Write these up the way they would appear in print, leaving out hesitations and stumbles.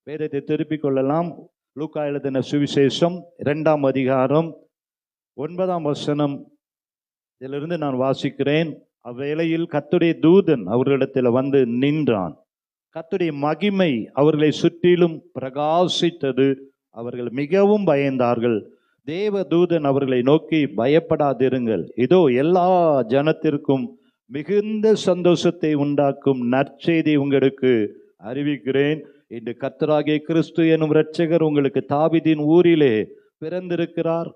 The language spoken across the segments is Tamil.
வேதத்தை திருப்பிக் கொள்ளலாம். லூக்கா எழுதின சுவிசேஷம் 2ஆம் அதிகாரம் 9ஆம் வசனம் இதிலிருந்து நான் வாசிக்கிறேன். அவ்வேளையில் கர்த்தருடைய தூதன் அவர்களிடத்தில் வந்து நின்றான். கர்த்தருடைய மகிமை அவர்களை சுற்றிலும் பிரகாசித்தது. அவர்கள் மிகவும் பயந்தார்கள். தேவ தூதன் அவர்களை நோக்கி, பயப்படாதிருங்கள், இதோ எல்லா ஜனத்திற்கும் மிகுந்த சந்தோஷத்தை உண்டாக்கும் நற்செய்தி உங்களுக்கு அறிவிக்கிறேன். இன்று கர்த்தராகிய கிறிஸ்து எனும் இரட்சகர் உங்களுக்கு தாவீதின் ஊரிலே பிறந்திருக்கிறார்.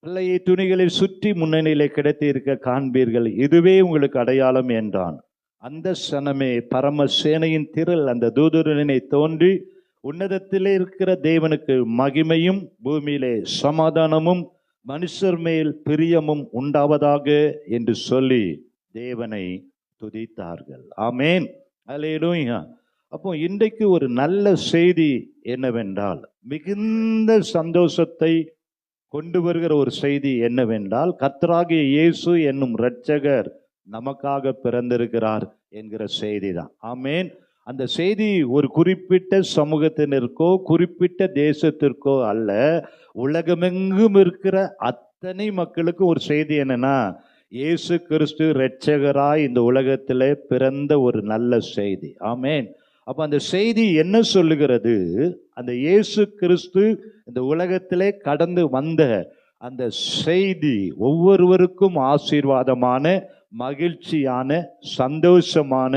பிள்ளையை துணிகளில் சுற்றி முன்னணியிலே கிடைத்து இருக்க காண்பீர்கள். இதுவே உங்களுக்கு அடையாளம் என்றான். அந்த சனமே பரமசேனையின் திரள் அந்த தூதரனை தோன்றி, உன்னதத்திலே இருக்கிற தேவனுக்கு மகிமையும் பூமியிலே சமாதானமும் மனுஷர் மேல் பிரியமும் உண்டாவதாக என்று சொல்லி தேவனை துதித்தார்கள். ஆமேன், அல்லேலூயா. அப்போ இன்றைக்கு ஒரு நல்ல செய்தி என்னவென்றால், மிகுந்த சந்தோஷத்தை கொண்டு வருகிற ஒரு செய்தி என்னவென்றால், கர்த்தராகிய இயேசு என்னும் இரட்சகர் நமக்காக பிறந்திருக்கிறார் என்கிற செய்தி தான். ஆமேன். அந்த செய்தி ஒரு குறிப்பிட்ட சமூகத்தினருக்கோ குறிப்பிட்ட தேசத்திற்கோ அல்ல, உலகமெங்கும் இருக்கிற அத்தனை மக்களுக்கு ஒரு செய்தி. என்னன்னா, இயேசு கிறிஸ்து இரட்சகராய் இந்த உலகத்திலே பிறந்த ஒரு நல்ல செய்தி. ஆமேன். அப்ப அந்த செய்தி என்ன சொல்லுகிறது? அந்த இயேசு கிறிஸ்து இந்த உலகத்திலே கடந்து வந்த அந்த செய்தி ஒவ்வொருவருக்கும் ஆசீர்வாதமான, மகிழ்ச்சியான, சந்தோஷமான,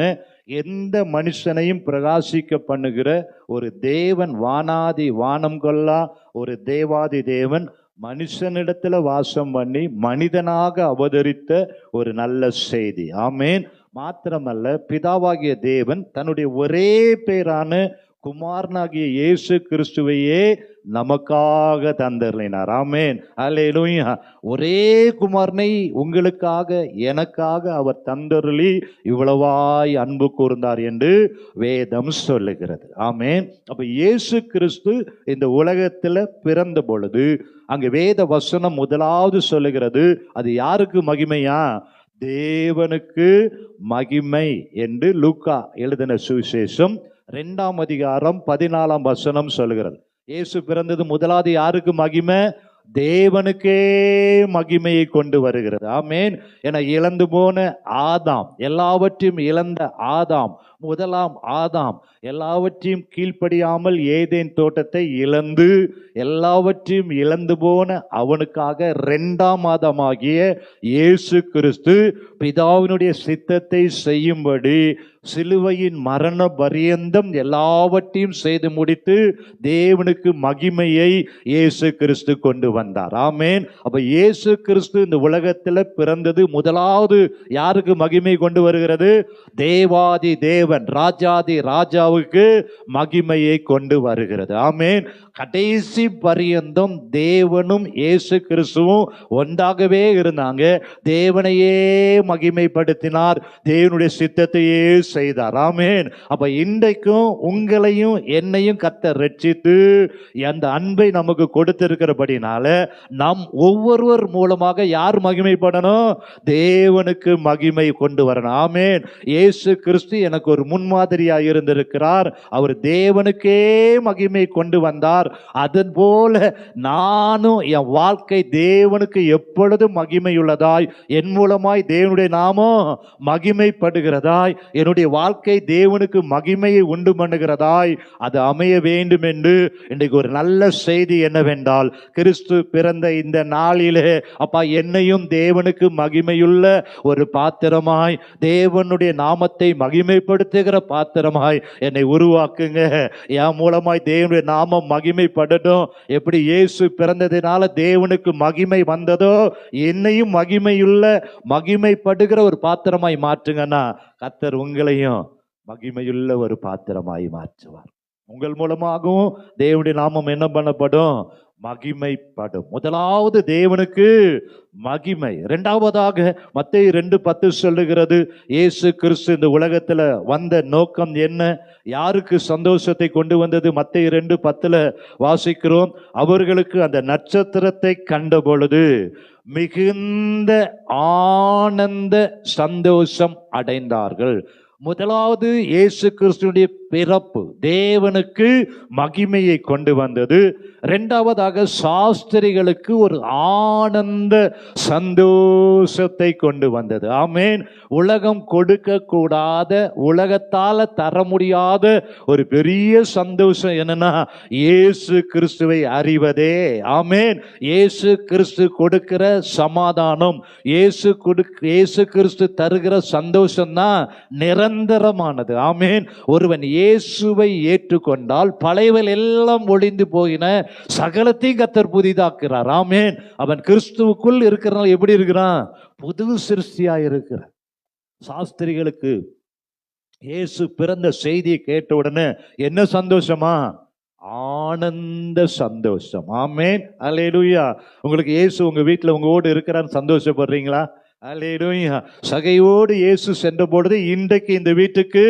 எந்த மனுஷனையும் பிரகாசிக்க பண்ணுகிற ஒரு தேவன், வானாதி வானம் கொள்ளா ஒரு தேவாதி தேவன் மனுஷனிடத்துல வாசம் பண்ணி மனிதனாக அவதரித்த ஒரு நல்ல செய்தி. ஆமேன். மாத்திரமல்ல, பிதாவாகிய தேவன் தன்னுடைய ஒரே பேரான குமாரனாகிய இயேசு கிறிஸ்துவையே நமக்காக தந்தருளினார். ஆமேன், அல்லேலூயா. ஒரே குமாரனை உங்களுக்காக எனக்காக அவர் தந்தருளி இவ்வளவாய் அன்பு கூர்ந்தார் என்று வேதம் சொல்லுகிறது. ஆமேன். அப்ப இயேசு கிறிஸ்து இந்த உலகத்துல பிறந்த பொழுது அங்கு வேத வசனம் முதலாவது சொல்லுகிறது, அது யாருக்கு மகிமையா? தேவனுக்கு மகிமை என்று லூக்கா எழுதின சுவிசேஷம் 2ஆம் அதிகாரம் 14ஆம் வசனம் சொல்லுகிறது. இயேசு பிறந்தது முதலாவது யாருக்கு மகிமை? தேவனுக்கே மகிமையை கொண்டு வருகிறது. ஆமேன். என இழந்து போன ஆதாம், எல்லாவற்றையும் இழந்த ஆதாம், முதலாம் ஆதாம் எல்லாவற்றையும் கீழ்ப்படியாமல் ஏதேன் தோட்டத்தை இழந்து எல்லாவற்றையும் இழந்து போன அவனுக்காக 2ஆம் ஆதாமாகிய இயேசு கிறிஸ்து பிதாவினுடைய சித்தத்தை செய்யும்படி சிலுவையின் மரண பரியந்தம் எல்லாவற்றையும் செய்து முடித்து தேவனுக்கு மகிமையை இயேசு கிறிஸ்து கொண்டு வந்தார். ஆமேன். அப்ப இயேசு கிறிஸ்து இந்த உலகத்தில் பிறந்தது முதலாவது யாருக்கு மகிமை கொண்டு வருகிறது? தேவாதி தேவன், ராஜாதி ராஜாவுக்கு மகிமையை கொண்டு வருகிறது. ஆமேன். கடைசி பரியந்தம் தேவனும் இயேசு கிறிஸ்துவும் ஒன்றாகவே இருந்தாங்க. தேவனையே மகிமைப்படுத்தினார், தேவனுடைய சித்தத்தையே செய்தார். ஆமேன். அப்ப இன்றைக்கும் உங்களையும் என்னையும் கர்த்தர் ரட்சித்து அந்த அன்பை நமக்கு கொடுத்திருக்கிறபடினால நம் ஒவ்வொருவர் மூலமாக யார் மகிமைப்படணும்? தேவனுக்கு மகிமை கொண்டு வரணும். ஆமேன். இயேசு கிறிஸ்து எனக்கு ஒரு முன்மாதிரியாக இருந்திருக்கிறார். அவர் தேவனுக்கே மகிமை கொண்டு வந்தார். அதன் போல நானும் என் வாழ்க்கை தேவனுக்கு எப்பொழுதும் மகிமையுள்ளதாய், என் மூலமாய் தேவனுடைய நாமம் மகிமைப்படுகிறதாய், என்னுடைய வாழ்க்கை தேவனுக்கு மகிமையை உண்டு பண்ணுகிறதாய் அது அமைய வேண்டும் என்று இன்றைக்கு ஒரு நல்ல செய்தி என்னவென்றால், கிறிஸ்து பிறந்த இந்த நாளிலே அப்பா என்னையும் தேவனுக்கு மகிமையுள்ள ஒரு பாத்திரமாய், தேவனுடைய நாமத்தை மகிமைப்படுத்துகிற பாத்திரமாய் என்னை உருவாக்குங்க. என் மூலமாய் தேவனுடைய நாமம் மகிமைப்படட்டும். எப்படி இயேசு பிறந்ததினால தேவனுக்கு மகிமை வந்ததோ, என்னையும் மகிமையுள்ள மகிமைப்படுகிற ஒரு பாத்திரமாய் மாற்றுங்கன்னா கர்த்தர் உங்களையும் மகிமையுள்ள ஒரு பாத்திரமாய் மாற்றுவார். உங்கள் மூலமாகவும் தேவனுடைய நாமம் என்ன பண்ணப்படும்? மகிமைப்படும். முதலாவது தேவனுக்கு மகிமை. இரண்டாவதாக மத்தேயு 2:10 சொல்லுகிறது, இயேசு கிறிஸ்து இந்த உலகத்துல வந்த நோக்கம் என்ன? யாருக்கு சந்தோஷத்தை கொண்டு வந்தது? மத்தேயு 2:10 வாசிக்கிறோம், அவர்களுக்கு அந்த நட்சத்திரத்தை கண்ட பொழுது மிகுந்த ஆனந்த சந்தோஷம் அடைந்தார்கள். முதலாவது இயேசு கிறிஸ்துவினுடைய பிறப்பு தேவனுக்கு மகிமையை கொண்டு வந்தது. இரண்டாவதாக சாஸ்திரிகளுக்கு ஒரு ஆனந்த சந்தோஷத்தை கொண்டு வந்தது. ஆமேன். உலகம் கொடுக்க கூடாத, உலகத்தால தர முடியாத ஒரு பெரிய சந்தோஷம் என்னன்னா இயேசு கிறிஸ்துவை அறிவதே. ஆமேன். இயேசு கிறிஸ்து கொடுக்கிற சமாதானம், இயேசு கிறிஸ்து தருகிற சந்தோஷம் தான் நிரந்தரமானது. ஆமேன். ஒருவன் இயேசுவை ஏற்றுக்கொண்டால் பழையவள் எல்லாம் ஒளிந்து போயின, சகலத்தையும் கர்த்தர் புதிதாக்குறார். ஆமேன். அவன் கிறிஸ்துவுக்குள் இருக்கிறனால எப்படி இருக்கிறான்? புது சிருஷ்டியா இருக்கிறான். சாஸ்திரிகளுக்கு இயேசு பிறந்த செய்தியை கேட்ட உடனே என்ன சந்தோஷமா? ஆனந்த சந்தோஷம். ஆமேன். அல்லேலூயா. உங்களுக்கு இயேசு உங்க வீட்டில் உங்களோடு இருக்கிறான்னு சந்தோஷப்படுறீங்களா? அல்லேலூயா. சகையோடு இயேசு சென்ற பொழுது இன்றைக்கு இந்த வீட்டுக்கு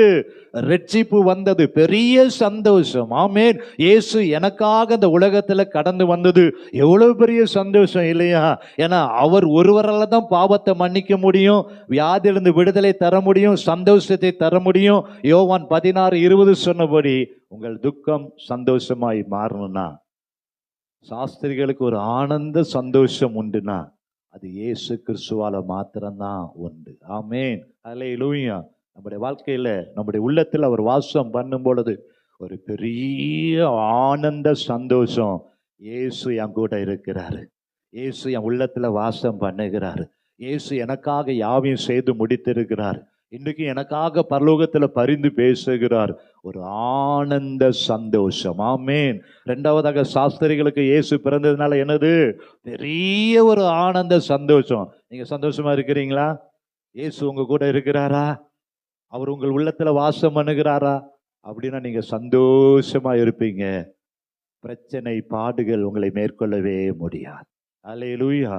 ரட்சிப்பு வந்தது, பெரிய சந்தோஷம். ஆமேன். இயேசு எனக்காக இந்த உலகத்துல கடந்து வந்தது எவ்வளவு பெரிய சந்தோஷம் இல்லையா? ஏன்னா அவர் ஒருவரால் தான் பாவத்தை மன்னிக்க முடியும், வியாதியிலிருந்து விடுதலை தர முடியும், சந்தோஷத்தை தர முடியும். யோவான் 16:20 சொன்னபடி உங்கள் துக்கம் சந்தோஷமாய் மாறணும்னா, சாஸ்திரிகளுக்கு ஒரு ஆனந்த சந்தோஷம் உண்டுனா அது இயேசு கிறிஸ்துவால மாத்திரம்தான் உண்டு. ஆமேன். அல்லேலூயா. நம்முடைய வாழ்க்கையில, நம்முடைய உள்ளத்தில் அவர் வாசம் பண்ணும் பொழுது ஒரு பெரிய ஆனந்த சந்தோஷம். இயேசு என் கூட இருக்கிறாரு, இயேசு என் உள்ளத்துல வாசம் பண்ணுகிறாரு, இயேசு எனக்காக யாவையும் செய்து முடித்திருக்கிறார், இன்றைக்கு எனக்காக பரலோகத்துல பரிந்து பேசுகிறார். ஒரு ஆனந்த சந்தோஷம். ஆமேன். இரண்டாவதாக சாஸ்திரிகளுக்கு இயேசு பிறந்ததுனால என்னது? பெரிய ஒரு ஆனந்த சந்தோஷம். நீங்க சந்தோஷமா இருக்கிறீங்களா? இயேசு உங்க கூட இருக்கிறாரா? அவர் உங்கள் உள்ளத்துல வாசம் பண்ணுகிறாரா? அப்படின்னா நீங்க சந்தோஷமா இருப்பீங்க. பிரச்சனை, பாடுகள் உங்களை மேற்கொள்ளவே முடியாது. அல்லேலூயா.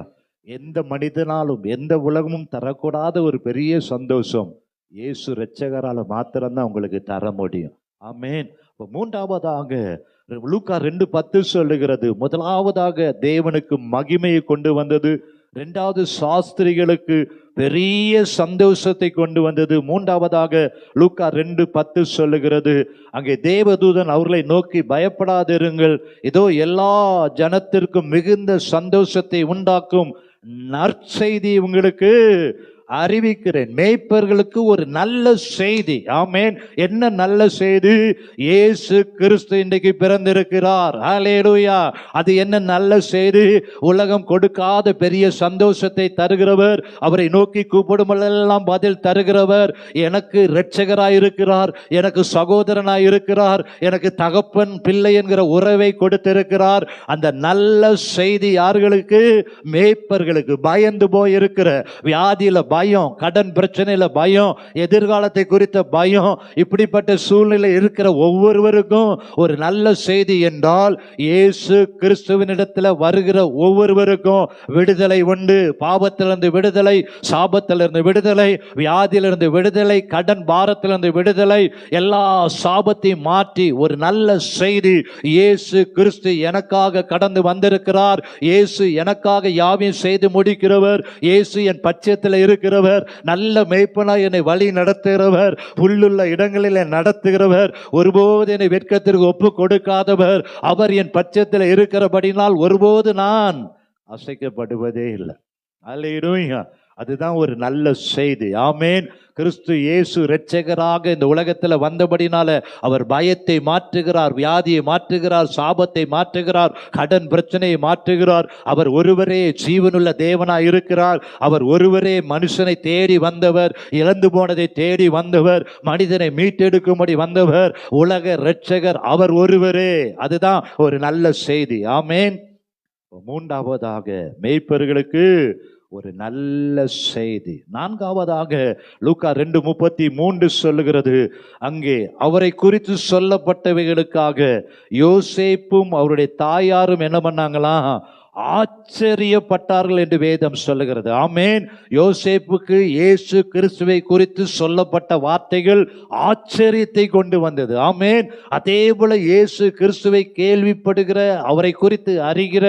எந்த மனிதனாலும் எந்த உலகமும் தரக்கூடாத ஒரு பெரிய சந்தோஷம் இயேசு இரட்சகரால மாத்திரம்தான் உங்களுக்கு தர முடியும். ஆமேன். மூன்றாவதாக லூக்கா 2:10 சொல்லுகிறது, முதலாவதாக தேவனுக்கு மகிமையை கொண்டு வந்தது, இரண்டாவது சாஸ்திரிகளுக்கு பெரிய சந்தோஷத்தை கொண்டு வந்தது, மூன்றாவதாக லூக்கா 2:10 சொல்லுகிறது, அங்கே தேவதூதன் அவர்களை நோக்கி பயப்படாதிருங்கள், இதோ எல்லா ஜனத்திற்கும் மிகுந்த சந்தோஷத்தை உண்டாக்கும் நற்செய்தி உங்களுக்கு அறிவிக்கிறேன். மேய்ப்பர்களுக்கு ஒரு நல்ல செய்தி. ஆமேன். என்ன நல்ல செய்தி? இயேசு கிறிஸ்து இன்றைக்கு பிறந்திருக்கிறார். ஹல்லேலூயா. அது என்ன நல்ல செய்தி? உலகம் கொடுக்காத பெரிய சந்தோஷத்தை தருகிறவர், அவரை நோக்கி கூப்பிடுமெல்லாம் பதில் தருகிறவர், எனக்கு இரட்சகராய் இருக்கிறார், எனக்கு சகோதரனாய் இருக்கிறார், எனக்கு தகப்பன் பிள்ளை என்கிற உறவை கொடுத்திருக்கிறார். அந்த நல்ல செய்தி யார்களுக்கு? மேய்ப்பர்களுக்கு. பயந்து போய் இருக்கிற, வியாதியில பயம், கடன் பிரச்சனையில பயம், எதிர்காலத்தை குறித்த பயம், இப்படிப்பட்ட சூழ்நிலை இருக்கிற ஒவ்வொருவருக்கும் ஒரு நல்ல செய்தி என்றால், இயேசு கிறிஸ்துவினிடத்தில் வருகிற ஒவ்வொருவருக்கும் விடுதலை உண்டு. பாவத்திலிருந்து விடுதலை, சாபத்திலிருந்து விடுதலை, வியாதியிலிருந்து விடுதலை, கடன் பாரத்திலிருந்து விடுதலை, எல்லா சாபத்தையும் மாற்றி ஒரு நல்ல செய்தி, இயேசு கிறிஸ்து எனக்காக கடந்து வந்திருக்கிறார், இயேசு எனக்காக யாவையும் செய்து முடிக்கிறவர், இயேசு என் பட்சத்தில் இருக்கிறவர், நல்ல மேய்ப்பனாய் என்னை வழி நடத்துகிறவர், புல்லுள்ள இடங்களில் நடத்துகிறவர், ஒருபோது என்னை வெட்கத்திற்கு ஒப்பு கொடுக்காதவர், அவர் என் பட்சத்தில் இருக்கிறபடினால் ஒருபோது நான் அசைக்கப்படுவதே இல்லை. அல்லேலூயா. அதுதான் ஒரு நல்ல செய்தி. ஆமேன். கிறிஸ்து இயேசு இரட்சகராக இந்த உலகத்தில் வந்தபடினால அவர் பயத்தை மாற்றுகிறார், வியாதியை மாற்றுகிறார், சாபத்தை மாற்றுகிறார், கடன் பிரச்சனையை மாற்றுகிறார். அவர் ஒருவரே ஜீவனுள்ள தேவனாய் இருக்கிறார். அவர் ஒருவரே மனுஷனை தேடி வந்தவர், இழந்து போனதை தேடி வந்தவர், மனிதனை மீட்டெடுக்கும்படி வந்தவர், உலக இரட்சகர் அவர் ஒருவரே. அதுதான் ஒரு நல்ல செய்தி. ஆமேன். மூன்றாவதாக மேய்ப்பர்களுக்கு ஒரு நல்ல செய்தி. நான்காவதாக லூக்கா 2:33 சொல்லுகிறது, அங்கே அவரை குறித்து சொல்லப்பட்டவைகளுக்காக யோசேப்பும் அவருடைய தாயாரும் என்ன பண்ணாங்களாம்? ஆச்சரியப்பட்டார்கள் என்று வேதம் சொல்லுகிறது. ஆமேன். யோசேப்புக்கு இயேசு கிறிஸ்துவை குறித்து சொல்லப்பட்ட வார்த்தைகள் ஆச்சரியத்தை கொண்டு வந்தது. ஆமேன். அதே போல இயேசு கிறிஸ்துவை கேள்விப்படுகிற, அவரை குறித்து அறிகிற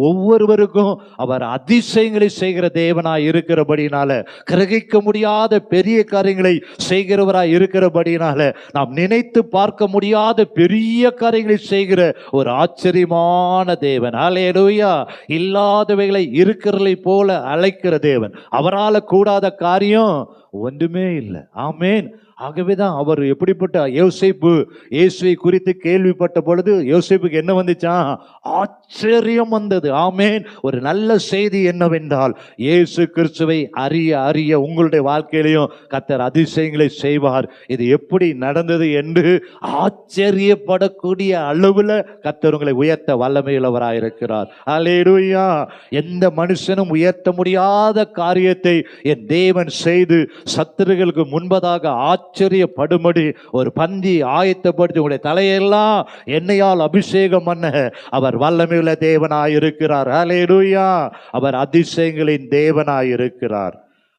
ஒவ்வொருவருக்கும் அவர் அதிசயங்களை செய்கிற தேவனாய் இருக்கிறபடினால, கிரகிக்க முடியாத பெரிய காரியங்களை செய்கிறவராய் இருக்கிறபடினால, நாம் நினைத்து பார்க்க முடியாத பெரிய காரியங்களை செய்கிற ஒரு ஆச்சரியமான தேவன். அல்லேலூயா. இல்லாதவைகளை இருக்கிறதை போல அழைக்கிற தேவன். அவரால் கூடாத காரியம் ஒன்றுமே இல்லை. ஆமேன். ஆகவேதான் அவர் எப்படிப்பட்ட யோசேப்பு இயேசுவை குறித்து கேள்விப்பட்ட பொழுது யோசேப்புக்கு என்ன வந்துச்சான்? ஆச்சரியம் வந்தது. ஆமேன். ஒரு நல்ல செய்தி என்னவென்றால், இயேசு கிறிஸ்துவை அறிய அறிய உங்களுடைய வாழ்க்கையிலையும் கர்த்தர் அதிசயங்களை செய்வார். இது எப்படி நடந்தது என்று ஆச்சரியப்படக்கூடிய அளவில் கர்த்தர் உங்களை உயர்த்த வல்லமையுள்ளவராயிருக்கிறார். அல்லேலூயா. எந்த மனுஷனும் உயர்த்த முடியாத காரியத்தை என் தேவன் செய்து சத்துருகளுக்கு முன்பதாக ஆச்சரியப்படும்படி ஒரு பந்தி ஆயத்தப்படுத்தி உங்களுடைய தலையெல்லாம் எண்ணெயால் அபிஷேகம் பண்ண அவர் வல்லமையுள்ள தேவனாயிருக்கிறார். அல்லேலூயா. அவர் அதிசயங்களின் தேவனாயிருக்கிறார்.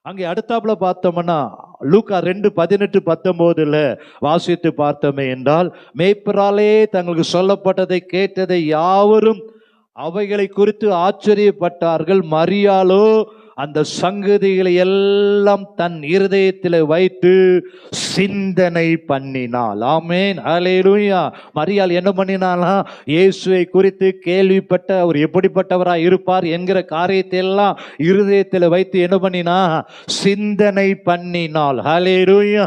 அங்கே அடுத்தாப்புல பார்த்தோம்னா லூக்கா 2:18-19 வாசித்து பார்த்தோமே என்றால், மேய்ப்பராலே தங்களுக்கு சொல்லப்பட்டதை கேட்டதை யாவரும் அவைகளை குறித்து ஆச்சரியப்பட்டார்கள். மரியாளோ அந்த சங்கதிகளை எல்லாம் தன் இருதயத்தில் வைத்து சிந்தனை பண்ணினாள். ஆமேன். அல்லேலூயா. மரியாள் என்ன பண்ணினாளா? இயேசுவை குறித்து கேள்விப்பட்ட அவர் எப்படிப்பட்டவராய் இருப்பார் என்கிற காரியத்தை எல்லாம் இருதயத்தில் வைத்து என்ன பண்ணினா? சிந்தனை பண்ணினாள். அல்லேலூயா.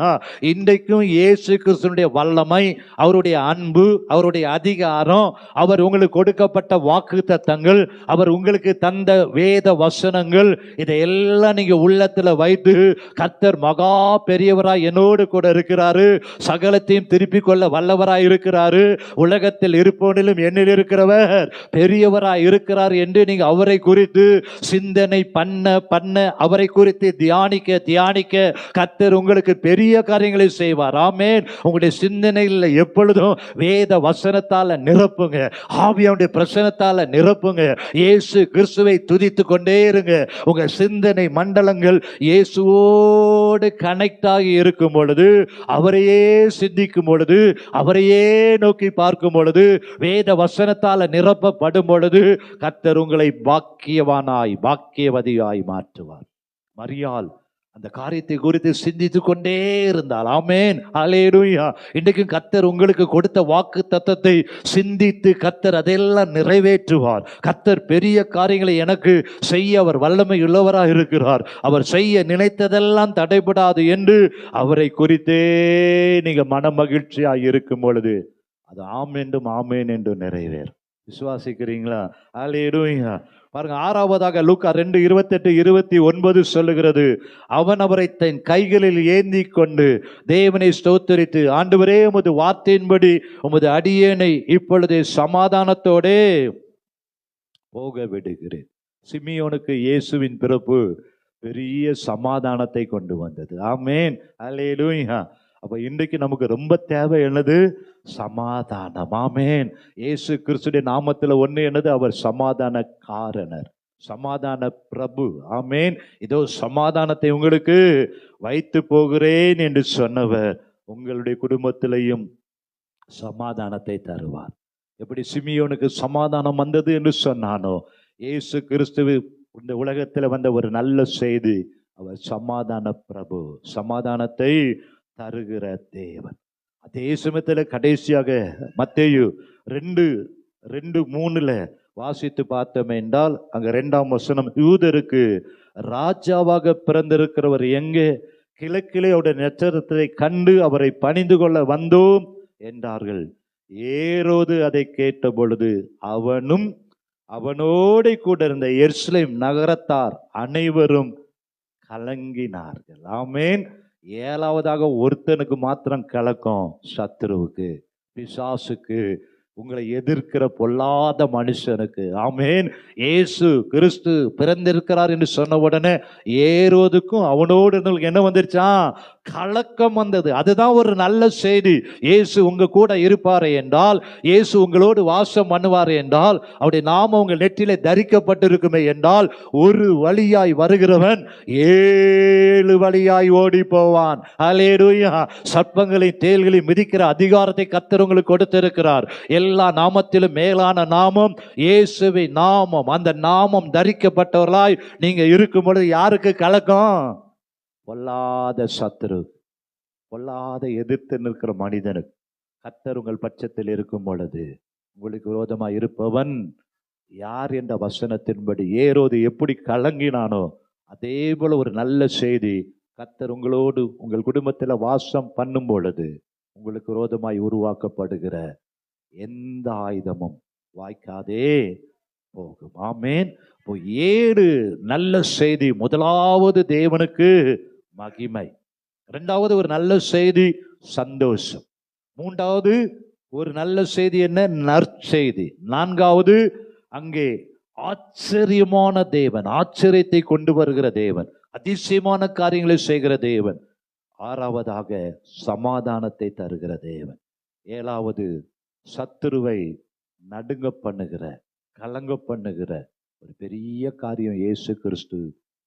இன்றைக்கும் இயேசு கிறிஸ்துவினுடைய வல்லமை, அவருடைய அன்பு, அவருடைய அதிகாரம், அவர் உங்களுக்கு கொடுக்கப்பட்ட வாக்குத்தத்தங்கள், அவர் உங்களுக்கு தந்த வேத வசனங்கள், இதையெல்லாம் நீங்க உள்ளத்துல வைத்து கர்த்தர் மகா பெரியவராய் என்னோடு கூட இருக்கிறாரு, சகலத்தையும் திருப்பிக் கொள்ள வல்லவராய் இருக்கிறாரு, உலகத்தில் இருப்பவனிலும் என்னில் இருக்கிறவர் பெரியவராய் இருக்கிறார் என்று நீங்க அவரை குறித்து சிந்தனை பண்ண பண்ண, அவரை குறித்து தியானிக்க தியானிக்க கர்த்தர் உங்களுக்கு பெரிய காரியங்களை செய்வார். ஆமென். உங்களுடைய சிந்தனையில் எப்பொழுதும் வேத வசனத்தால நிரப்புங்க, ஆவியானுடைய பிரசனத்தால நிரப்புங்க, இயேசு கிறிஸ்துவை துதித்து கொண்டே இருங்க. உங்க சிந்தனை மண்டலங்கள் இயேசுவோடு கனெக்ட் ஆகி இருக்கும் பொழுது, அவரையே சிந்திக்கும் பொழுது, அவரையே நோக்கி பார்க்கும் பொழுது, வேத வசனத்தால நிரப்பப்படும் பொழுது கர்த்தர் உங்களை பாக்கியவானாய் பாக்கியவதியாய் மாற்றுவார். மரியாள் அந்த காரியத்தை குறித்து சிந்தித்து கொண்டே இருந்தால். ஆமென். அல்லேலூயா. இன்றைக்கும் கர்த்தர் உங்களுக்கு கொடுத்த வாக்கு தத்தத்தை சிந்தித்து கர்த்தர் அதெல்லாம் நிறைவேற்றுவார். கர்த்தர் பெரிய காரியங்களை எனக்கு செய்ய அவர் வல்லமை உள்ளவராக இருக்கிறார். அவர் செய்ய நினைத்ததெல்லாம் தடைபடாது என்று அவரை குறித்தே நீங்க மன மகிழ்ச்சியாக இருக்கும் பொழுது அது ஆம் என்றும் ஆமேன் என்று நிறைவேறும். விசுவாசிக்கிறீங்களா? அல்லேலூயா. பாருங்க, 6வதாக லூக்கா 2:28-29 சொல்லுகிறது, அவன் அவரை தன் கைகளில் ஏந்தி கொண்டு தேவனை ஸ்தோத்தரித்து, ஆண்டவரே உமது வார்த்தையின்படி உமது அடியேனை இப்பொழுது சமாதானத்தோடே போக விடுகிறேன். சிமியோனுக்கு இயேசுவின் பிறப்பு பெரிய சமாதானத்தை கொண்டு வந்தது. ஆமென். அல்லேலூயா. அப்ப இன்றைக்கு நமக்கு ரொம்ப தேவை என்னது? சமாதானம். ஆமென். இயேசு கிறிஸ்துவின் நாமத்தில் ஒன்று என்னது? அவர் சமாதான காரணர், சமாதான பிரபு. ஆமென். இதோ சமாதானத்தை உங்களுக்கு வைத்து போகிறேன் என்று சொன்னவர் உங்களுடைய குடும்பத்திலையும் சமாதானத்தை தருவார். எப்படி சிமியோனுக்கு சமாதானம் வந்தது என்று சொன்னானோ, இயேசு கிறிஸ்துவ இந்த உலகத்தில் வந்த ஒரு நல்ல செய்தி, அவர் சமாதான பிரபு, சமாதானத்தை தருகிற தேவன். அதே சமயத்தில் கடைசியாக மத்தேயு 2:3 வாசித்து பார்த்தோம் என்றால், அங்க 2ஆம் வசனம், யூதருக்கு ராஜாவாக பிறந்திருக்கிறவர் எங்கே? கிழக்கிலே அவருடைய நட்சத்திரத்தை கண்டு அவரை பணிந்து கொள்ள வந்தோம் என்றார்கள். ஏரோது அதை கேட்ட பொழுது அவனும் அவனோடு கூட இருந்த எருசலேம் நகரத்தார் அனைவரும் கலங்கினார்கள். ஆமென். 7வதாக ஒருத்தனுக்கு மாத்திரம் கலக்கம், சத்துருவுக்கு, பிசாசுக்கு, உங்களை எதிர்க்கிற பொல்லாத மனுஷனுக்கு. ஆமேன். இயேசு கிறிஸ்து பிறந்திருக்கிறார் என்று சொன்ன உடனே ஏரோதுக்கும் அவனோடு என்ன வந்துருச்சான்? கலக்கம் வந்தது. அதுதான் ஒரு நல்ல செய்தி. இயேசு உங்க கூட இருப்பாரு என்றால், இயேசு உங்களோடு வாசம் பண்ணுவார் என்றால், அவருடைய நாமம் உங்கள் நெற்றிலே தரிக்கப்பட்டிருக்குமே என்றால், ஒரு வழியாய் வருகிறவன் 7 வழியாய் ஓடி போவான். அல்லேலூயா. சர்ப்பங்களை தேள்களை மிதிக்கிற அதிகாரத்தை கர்த்தர் உங்களுக்கு கொடுத்திருக்கிறார். எல்லா நாமத்திலும் மேலான நாமம் இயேசுவின் நாமம். அந்த நாமம் தரிக்கப்பட்டவர்களாய் நீங்க இருக்கும் பொழுது யாருக்கு கலக்கம்? பொல்லாத சத்துரு, பொல்லாத எதிர்த்து நிற்கிற மனிதனுக்கு. கர்த்தர் உங்கள் பட்சத்தில் இருக்கும் பொழுது உங்களுக்கு விரோதமாக இருப்பவன் யார் என்ற வசனத்தின்படி ஏரோது எப்படி கலங்கினானோ அதே போல ஒரு நல்ல செய்தி கர்த்தர் உங்களோடு உங்கள் குடும்பத்தில் வாசம் பண்ணும் பொழுது உங்களுக்கு விரோதமாய் உருவாக்கப்படுகிற எந்த ஆயுதமும் வாய்க்காதே போகும். ஆமேன். இப்போ 7 நல்ல செய்தி. முதலாவது தேவனுக்கு மகிமை. இரண்டாவது ஒரு நல்ல செய்தி சந்தோஷம். மூன்றாவது ஒரு நல்ல செய்தி என்ன? நற்செய்தி. நான்காவது அங்கே ஆச்சரியமான தேவன், ஆச்சரியத்தை கொண்டு வருகிற தேவன், அதிசயமான காரியங்களை செய்கிற தேவன். ஆறாவதாக சமாதானத்தை தருகிற தேவன். ஏழாவது சத்துருவை நடுங்க பண்ணுகிற, கலங்க பண்ணுகிற ஒரு பெரிய காரியம் இயேசு கிறிஸ்து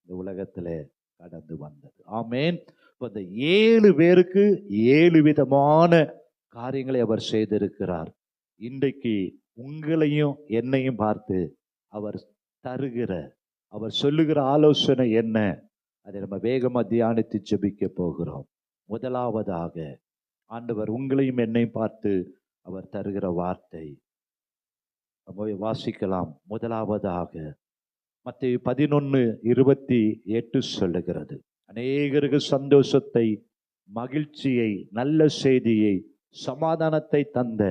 இந்த உலகத்தில் கடந்து வந்தது. ஆமேன். இப்போ இந்த 7 பேருக்கு 7 விதமான காரியங்களை அவர் செய்திருக்கிறார். இன்றைக்கு உங்களையும் என்னையும் பார்த்து அவர் தருகிற, அவர் சொல்லுகிற ஆலோசனை என்ன? அதை நம்ம வேகமாக தியானித்து ஜெபிக்க போகிறோம். முதலாவதாக ஆண்டவர் உங்களையும் என்னையும் பார்த்து அவர் தருகிற வார்த்தை நம்ம வாசிக்கலாம். முதலாவதாக மத்தேயு 11:28 சொல்லுகிறது, அநேகருக்கு சந்தோஷத்தை, மகிழ்ச்சியை, நல்ல செய்தியை, சமாதானத்தை தந்த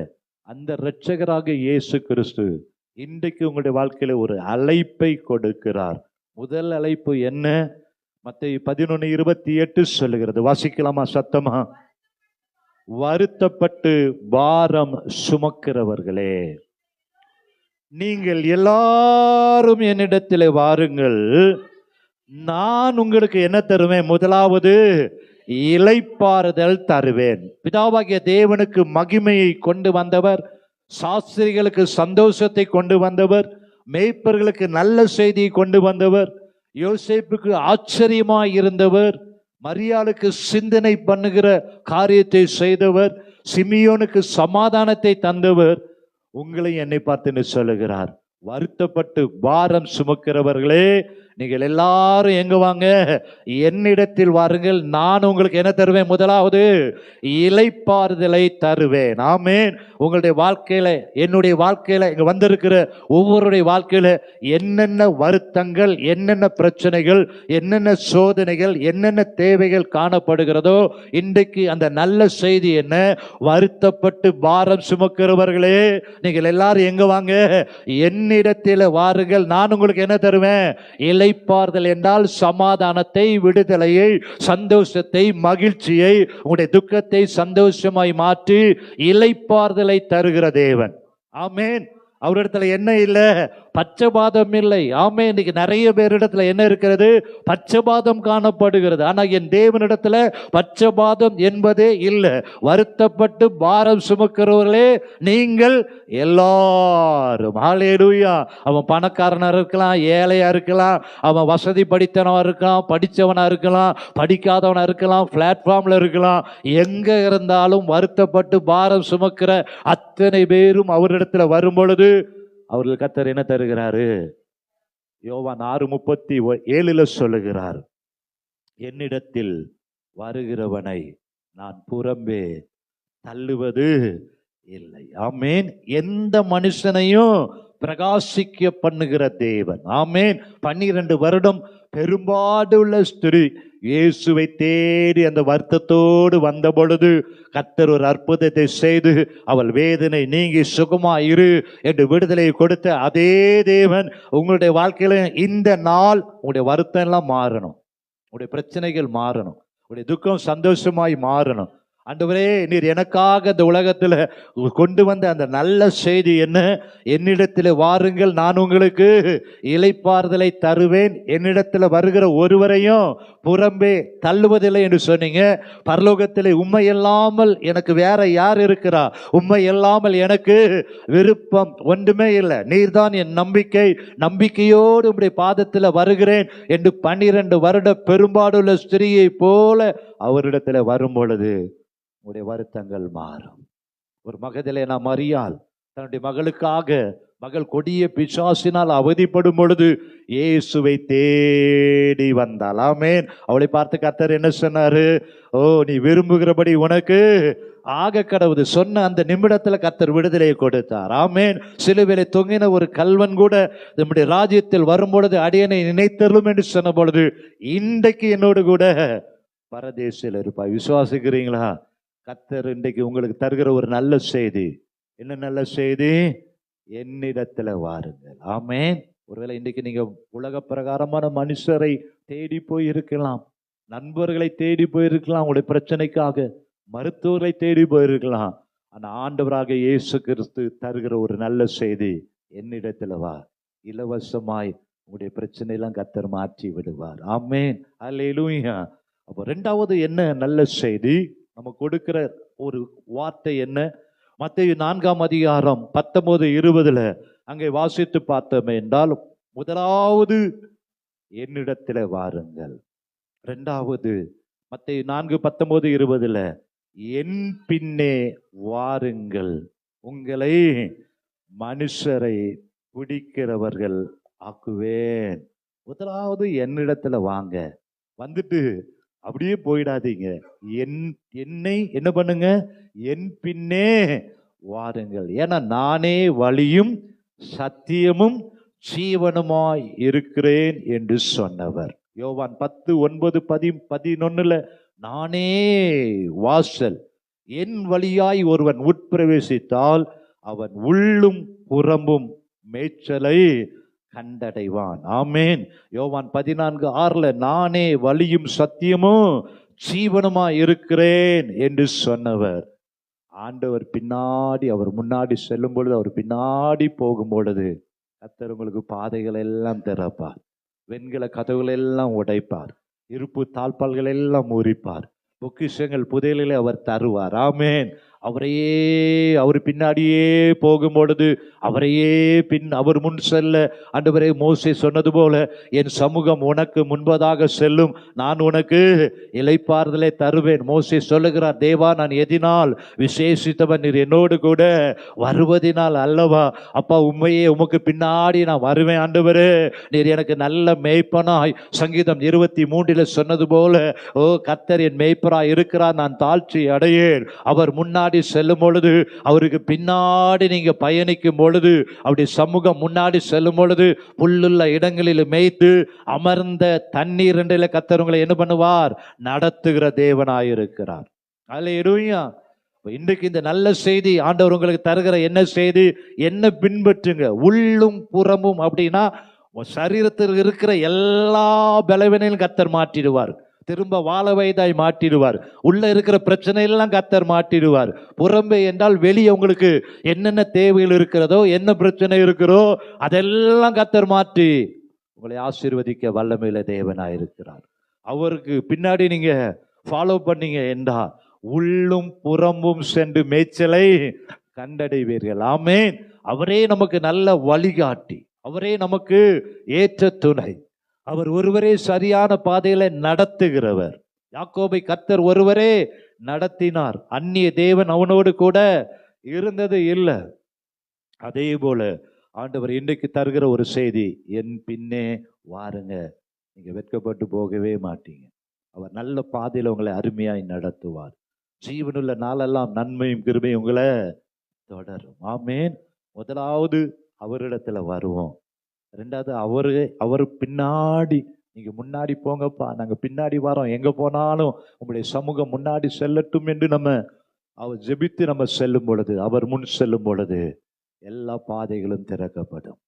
அந்த இரட்சகராக இயேசு கிறிஸ்து இன்றைக்கு உங்களுடைய வாழ்க்கையில ஒரு அழைப்பை கொடுக்கிறார். முதல் அழைப்பு என்ன? மத்தேயு 11:28 சொல்லுகிறது. வாசிக்கலாமா சத்தமா? வருத்தப்பட்டு பாரம் சுமக்கிறவர்களே, நீங்கள் எல்லாரும் என்னிடத்திலே வாருங்கள், நான் உங்களுக்கு என்ன தருவேன்? முதலாவது இளைப்பாறுதல் தருவேன். பிதாவாகிய தேவனுக்கு மகிமையை கொண்டு வந்தவர், சாஸ்திரிகளுக்கு சந்தோஷத்தை கொண்டு வந்தவர், மேய்ப்பர்களுக்கு நல்ல செய்தியை கொண்டு வந்தவர், யோசேப்புக்கு ஆச்சரியமாய் இருந்தவர், மரியாளுக்கு சிந்தனை பண்ணுகிற காரியத்தை செய்தவர், சிமியோனுக்கு சமாதானத்தை தந்தவர். உங்களை என்னை பார்த்து சொல்லுகிறார், வருத்தப்பட்டு பாரம் சுமக்கிறவர்களே, நீங்கள் எல்லாரும் எங்க வாங்க? என்னிடத்தில் வாருங்கள், நான் உங்களுக்கு என்ன தருவேன்? முதலாவது இளைப்பாறுதலை தருவேன். ஆமேன். உங்களுடைய வாழ்க்கையில, என்னுடைய வாழ்க்கையில, இங்க வந்திருக்கிற ஒவ்வொருடைய வாழ்க்கையில என்னென்ன வருத்தங்கள், என்னென்ன பிரச்சனைகள், என்னென்ன சோதனைகள், என்னென்ன தேவைகள் காணப்படுகிறதோ இன்றைக்கு அந்த நல்ல செய்தி என்ன? வருத்தப்பட்டு பாரம் சுமக்கிறவர்களே, நீங்கள் எல்லாரும் எங்க வாங்க? என்னிடத்தில் வாருங்கள், நான் உங்களுக்கு என்ன தருவேன்? இளைப்பாறுதல் என்றால் சமாதானத்தை, விடுதலையை, சந்தோஷத்தை, மகிழ்ச்சியை, உங்களுடைய துக்கத்தை சந்தோஷமாய் மாற்றி இளைப்பாறுதலை தருகிற தேவன். ஆமேன். அவரிடத்துல என்ன இல்லை? பச்சபாதம் இல்லை. ஆமே. இன்னைக்கு நிறைய பேரிடத்துல என்ன இருக்கிறது? பச்சபாதம் காணப்படுகிறது. ஆனா என் தேவனிடத்துல பச்சபாதம் என்பதே இல்லை. வருத்தப்பட்டு பாரம் சுமக்கிறவர்களே நீங்கள் எல்லாரும். ஹல்லேலூயா. அவன் பணக்காரனா இருக்கலாம், ஏழையா இருக்கலாம், அவன் வசதி படித்தவனா இருக்கலாம், படித்தவனா இருக்கலாம், படிக்காதவனா இருக்கலாம், பிளாட்ஃபார்ம்ல இருக்கலாம், எங்க இருந்தாலும் வருத்தப்பட்டு பாரம் சுமக்கிற அத்தனை பேரும் அவரிடத்துல வரும் பொழுது அவர்கள் கர்த்தர் என்ன தருகிறாரு? யோவான் 6:37 சொல்லுகிறார், என்னிடத்தில் வருகிறவனை நான் புறம்பே தள்ளுவது இல்லை. ஆமேன். எந்த மனுஷனையும் பிரகாசிக்க பண்ணுகிற தேவன். ஆமேன். 12 வருடம் பெரும்பாடுள்ள ஸ்திரீ இயேசுவை தேடி அந்த வருத்தத்தோடு வந்த பொழுது கர்த்தர் ஒரு அற்புதத்தை செய்து அவள் வேதனை நீங்கி சுகமாயிரு என்று விடுதலையை கொடுத்த அதே தேவன் உங்களுடைய வாழ்க்கையில இந்த நாள் உங்களுடைய வருத்தம் எல்லாம் மாறணும், உங்களுடைய பிரச்சனைகள் மாறணும், உங்களுடைய துக்கம் சந்தோஷமாய் மாறணும். ஆண்டவரே, நீர் எனக்காக இந்த உலகத்துல கொண்டு வந்த அந்த நல்ல செய்தி என்ன? என்னிடத்தில் வாருங்கள், நான் உங்களுக்கு இளைப்பாறுதலை தருவேன், என்னிடத்துல வருகிற ஒருவரையும் புறம்பே தள்ளுவதில்லை என்று சொன்னீங்க. பரலோகத்திலே உம்மை இல்லாமல் எனக்கு வேற யார் இருக்கிறா? உம்மை இல்லாமல் எனக்கு விருப்பம் ஒன்றுமே இல்லை. நீர்தான் என் நம்பிக்கை, நம்பிக்கையோடு உம்முடைய பாதத்தில் வருகிறேன் என்று 12 வருட பெரும்பாடுள்ள ஸ்திரியை போல அவரிடத்துல வரும் பொழுது உடைய வருத்தங்கள் மாறும். ஒரு மகதிலே நாம் மரியாள் தன்னுடைய மகளுக்காக, மகள் கொடிய பிசாசினால் அவதிப்படும் பொழுது இயேசுவை தேடி வந்தாள். ஆமென். அவளை பார்த்து கர்த்தர் என்ன சொன்னாரு? ஓ, நீ விரும்புகிறபடி உனக்கு ஆக கடவுது சொன்ன அந்த நிமிடத்துல கர்த்தர் விடுதலையை கொடுத்தார். ஆமென். சிலுவையிலே தொங்கின ஒரு கல்வன் கூட நம்முடைய ராஜ்யத்தில் வரும் பொழுது அடியனை நினைத்தருளும் என்று சொன்ன பொழுது இன்றைக்கு என்னோடு கூட பரதேசில் இருப்பாய். விசுவாசிக்கிறீங்களா? கர்த்தர் இன்றைக்கு உங்களுக்கு தருகிற ஒரு நல்ல செய்தி. என்ன நல்ல செய்தி? என்னிடத்துல வாருங்கள். ஆமென். ஒருவேளை இன்றைக்கு நீங்க உலக பிரகாரமான மனுஷரை தேடி போய் இருக்கலாம், நண்பர்களை தேடி போயிருக்கலாம், உங்களுடைய பிரச்சனைக்காக மருத்துவரை தேடி போயிருக்கலாம். ஆனா ஆண்டவராக இயேசு கிறிஸ்து தருகிற ஒரு நல்ல செய்தி, என்னிடத்துல வா, இலவசமாய் உங்களுடைய பிரச்சனையெல்லாம் கர்த்தர் மாற்றி விடுவார். ஆமென். அல்லேலூயா. அப்போ ரெண்டாவது என்ன நல்ல செய்தி? நம்ம கொடுக்கிற ஒரு வார்த்தை என்ன? மத்தேயு 4ஆம் அதிகாரம் 19-20 அங்கே வாசித்து பார்த்தோமே என்றால், முதலாவது என்னிடத்தில் வாருங்கள். இரண்டாவது மத்தேயு 4:19-20 என் பின்னே வாருங்கள், உங்களை மனுஷரை பிடிக்கிறவர்கள் ஆக்குவேன். முதலாவது என்னிடத்துல வாங்க, வந்துட்டு அப்படியே போயிடாதீங்க. என்னை என்ன பண்ணுங்க? என் பின்னே வாருங்கள். ஏன்னா நானே வழியும் சத்தியமும் ஜீவனுமாய் இருக்கிறேன் என்று சொன்னவர். யோவான் 10:9-11 நானே வாசல், என் வழியாய் ஒருவன் உட்பிரவேசித்தால் அவன் உள்ளும் புறம்பும் மேய்ச்சலை கண்டடைவான். ஆமென். யோவான் 14:6 நானே வழியும் சத்தியமும் ஜீவனுமா இருக்கிறேன் என்று சொன்னவர். ஆண்டவர் பின்னாடி, அவர் முன்னாடி செல்லும் பொழுது, அவர் பின்னாடி போகும் பொழுது கர்த்தர் உங்களுக்கு பாதைகள் எல்லாம் திறப்பார், வெண்கல கதவுகள் எல்லாம் உடைப்பார், இருப்பு தாழ்பால்கள் எல்லாம் முறிப்பார், பொக்கிஷங்கள் புதையலிலே அவர் தருவார். ஆமென். அவர் பின்னாடியே போகும் பொழுது அவர் முன் செல்ல, ஆண்டவரே மோசே சொன்னது போல என் சமூகம் உனக்கு முன்பதாக செல்லும், நான் உனக்கு இளைப்பாறுதலை தருவேன். மோசே சொல்லுகிறார், தேவா நான் எதினால் விசேஷித்தவன், நீர் என்னோடு கூட வருவதினால் அல்லவா? அப்பா உம்மையே, உமக்கு பின்னாடி நான் வருவேன் ஆண்டவரே, நீர் எனக்கு நல்ல மேய்ப்பனாய் சங்கீதம் 23 சொன்னது போல, ஓ கர்த்தர் என் மேய்ப்பராய் இருக்கிறார், நான் தாழ்ச்சி அடையேன். அவர் முன்னாடி செல்லும் பொழுது, அவருக்கு பின்னாடி நீங்க பயணிக்கும் பொழுது, அவருடைய சமூகம் முன்னாடி செல்லும் பொழுது புல்லுள்ள இடங்களில் மேய்த்து அமர்ந்த தண்ணீர் என்றில கர்த்தர் உங்களை என்ன பண்ணுவார்? நடத்துகிற தேவனாயிருக்கிறார். அல்லேலூயா. இன்றைக்கு இந்த நல்ல செய்தி ஆண்டவர் உங்களுக்கு தருகிற என்ன செய்தி? என்ன பின்பற்றுங்க, உள்ளும் புறமும். அப்படின்னா சரீரத்தில் இருக்கிற எல்லா பலவீனங்களையும் கர்த்தர் மாற்றிடுவார், திரும்ப வாழ வயதாய் மாற்றிடுவார். உள்ள இருக்கிற பிரச்சனை எல்லாம் கர்த்தர் மாற்றிடுவார். புறம்பே என்றால் வெளியே உங்களுக்கு என்னென்ன தேவைகள் இருக்கிறதோ, என்ன பிரச்சனை இருக்கிறோ அதெல்லாம் கர்த்தர் மாற்றி உங்களை ஆசீர்வதிக்க வல்லமையில தேவனாய் இருக்கிறார். அவருக்கு பின்னாடி நீங்க ஃபாலோ பண்ணீங்க என்றால் உள்ளும் புறம்பும் சென்று மேய்ச்சலை கண்டடைவீர்கள். ஆமென். அவரே நமக்கு நல்ல வழிகாட்டி, அவரே நமக்கு ஏற்ற துணை, அவர் ஒருவரே சரியான பாதையில நடத்துகிறவர். யாக்கோபை கர்த்தர் ஒருவரே நடத்தினார், அந்நிய தேவன் அவனோடு கூட இருந்தது இல்லை. அதே போல ஆண்டவர் இன்றைக்கு தருகிற ஒரு செய்தி, என் பின்னே வாருங்க, நீங்க வெட்கப்பட்டு போகவே மாட்டீங்க. அவர் நல்ல பாதையில உங்களை அருமையாய் நடத்துவார். ஜீவனுள்ள நாளெல்லாம் நன்மையும் கிருபையும் உங்களை தொடரும். ஆமென். முதலாவது அவரிடத்துல வருவோம். ரெண்டாவது அவர் பின்னாடி, நீங்க முன்னாடி போங்கப்பா, நாங்க பின்னாடி வரோம், எங்க போனாலும் உங்களுடைய சமூகம் முன்னாடி செல்லட்டும் என்று அவர் ஜெபித்து நம்ம செல்லும் பொழுது, அவர் முன் செல்லும் பொழுது எல்லா பாதைகளும் திறக்கப்படும்.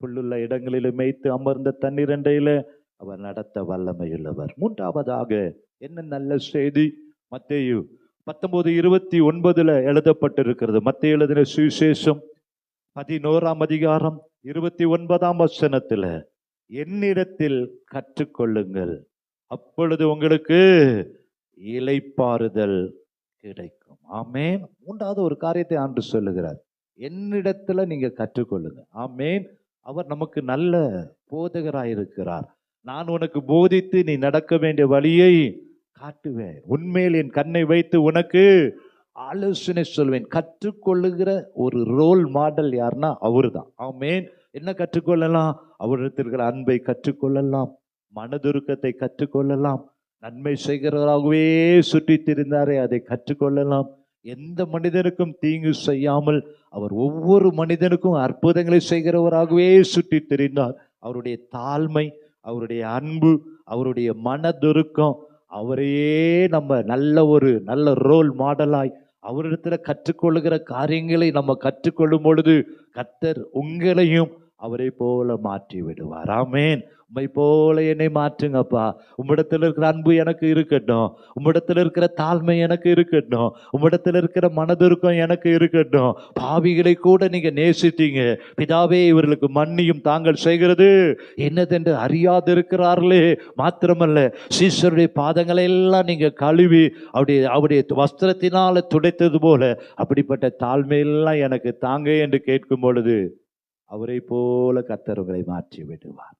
புல்லுள்ள இடங்களில் மேய்த்து அமர்ந்த தண்ணீரண்டையில அவர் நடத்த வல்லமையுள்ளவர். மூன்றாவதாக என்ன நல்ல செய்தி? மத்தேயு 19:29 எழுதப்பட்டிருக்கிறது. மத்தேயு எழுதின சுவிசேஷம் 11ஆம் அதிகாரம் 29ஆம் வசனத்துல, என்னிடத்தில் கற்றுக்கொள்ளுங்கள், அப்பொழுது உங்களுக்கு இளைப்பாறுதல் கிடைக்கும். ஆமேன். மூன்றாவது ஒரு காரியத்தை ஆண்டு சொல்லுகிறார், என்னிடத்துல நீங்க கற்றுக்கொள்ளுங்க. ஆமேன். அவர் நமக்கு நல்ல போதகராயிருக்கிறார். நான் உனக்கு போதித்து நீ நடக்க வேண்டிய வழியை காட்டுவேன், உண்மையில் என் கண்ணை வைத்து உனக்கு ஆலோசனை சொல்வேன். கற்றுக்கொள்ளுகிற ஒரு ரோல் மாடல் யாருன்னா அவரு தான். ஆமேன். என்ன கற்றுக்கொள்ளலாம்? அவரிடத்தில் இருக்கிற அன்பை கற்றுக்கொள்ளலாம், மனதுருக்கத்தை கற்றுக்கொள்ளலாம், நன்மை செய்கிறவராகவே சுற்றி திரிந்தாரே அதை கற்றுக்கொள்ளலாம். எந்த மனிதனுக்கும் தீங்கு செய்யாமல் அவர் ஒவ்வொரு மனிதனுக்கும் அற்புதங்களை செய்கிறவராகவே சுற்றி திரிந்தார். அவருடைய தாழ்மை, அவருடைய அன்பு, அவருடைய மனதுருக்கம், அவரையே நம்ம நல்ல ரோல் மாடலாய் அவரிடத்துல கற்றுக்கொள்ளுகிற காரியங்களை நம்ம கற்றுக்கொள்ளும் பொழுது கர்த்தர் உங்களையும் அவரை போல மாற்றி விடுவார். ஆமேன். உம்மை போல என்னை மாற்றுங்கப்பா. உம்மிடத்தில் இருக்கிற அன்பு எனக்கு இருக்கட்டும், உம்மிடத்தில் இருக்கிற தாழ்மை எனக்கு இருக்கட்டும், உம்மிடத்தில் இருக்கிற மனதுருக்கம் எனக்கு இருக்கட்டும். பாவிகளை கூட நீங்க நேசித்தீங்க பிதாவே, இவர்களுக்கு மன்னியும், தாங்கள் செய்கிறது என்னதென்று அறியாதிருக்கிறார்களே. மாத்திரமல்ல, சீசருடைய பாதங்களை எல்லாம் நீங்க கழுவி அவருடைய வஸ்திரத்தினால துடைத்தது போல அப்படிப்பட்ட தாழ்மையெல்லாம் எனக்கு தாங்க என்று கேட்கும் பொழுது அவரை போல கர்த்தர் உங்களை மாற்றி விடுவார்.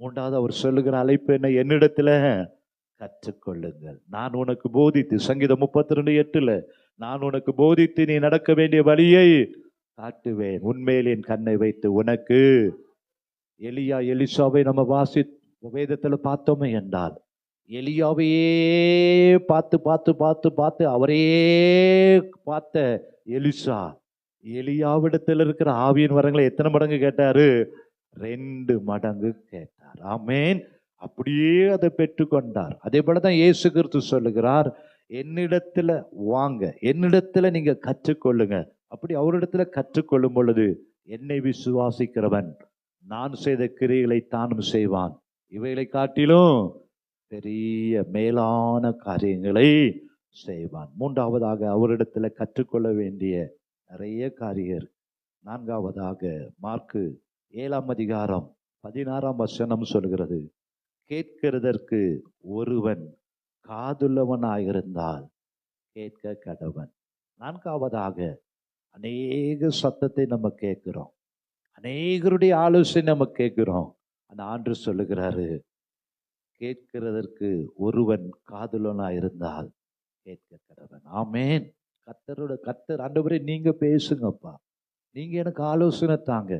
மூன்றாவது அவர் சொல்லுகிற அழைப்பு என்ன? என்னிடத்துல கற்றுக்கொள்ளுங்கள், நான் உனக்கு போதித்து, சங்கீதம் 32:8, நான் உனக்கு போதித்து நீ நடக்க வேண்டிய வழியை காட்டுவேன், உண்மையில் என் கண்ணை வைத்து உனக்கு. எலிசாவை நம்ம வேதத்துல பார்த்தோமே என்றால், எலியாவையே பார்த்து பார்த்து பார்த்து பார்த்து அவரையே பார்த்த எலியாவிடத்தில் இருக்கிற ஆவியின் வரங்களை எத்தனை மடங்கு கேட்டாரு? 2 மடங்கு கேட்டார். ஆமேன். அப்படியே அதை பெற்றுக்கொண்டார். அதே போலதான் இயேசு கிறிஸ்து சொல்லுகிறார், என்னிடத்துல வாங்க, என்னிடத்துல நீங்க கற்றுக்கொள்ளுங்க. அப்படி அவரிடத்துல கற்றுக்கொள்ளும் பொழுது என்னை விசுவாசிக்கிறவன் நான் செய்த கிரியைகளை தானும் செய்வான், இவைகளை காட்டிலும் பெரிய மேலான காரியங்களை செய்வான். மூன்றாவதாக அவரிடத்துல கற்றுக்கொள்ள வேண்டிய நிறைய காரியம். நான்காவதாக மார்க்கு 7ஆம் அதிகாரம் 16ஆம் வசனம் சொல்கிறது, கேட்கிறதற்கு ஒருவன் காதுள்ளவனாயிருந்தால் கேட்க கடவன். நான்காவதாக, அநேக சத்தத்தை நம்ம கேட்கிறோம், அநேகருடைய ஆலோசனை நம்ம கேட்கிறோம். அந்த ஆண்டு சொல்லுகிறாரு, கேட்கிறதற்கு ஒருவன் காதுள்ளவனாயிருந்தால் கேட்க கடவன். ஆமேன். கர்த்தர் ஆண்டவரே நீங்க பேசுங்கப்பா, நீங்க எனக்கு ஆலோசனை தாங்க,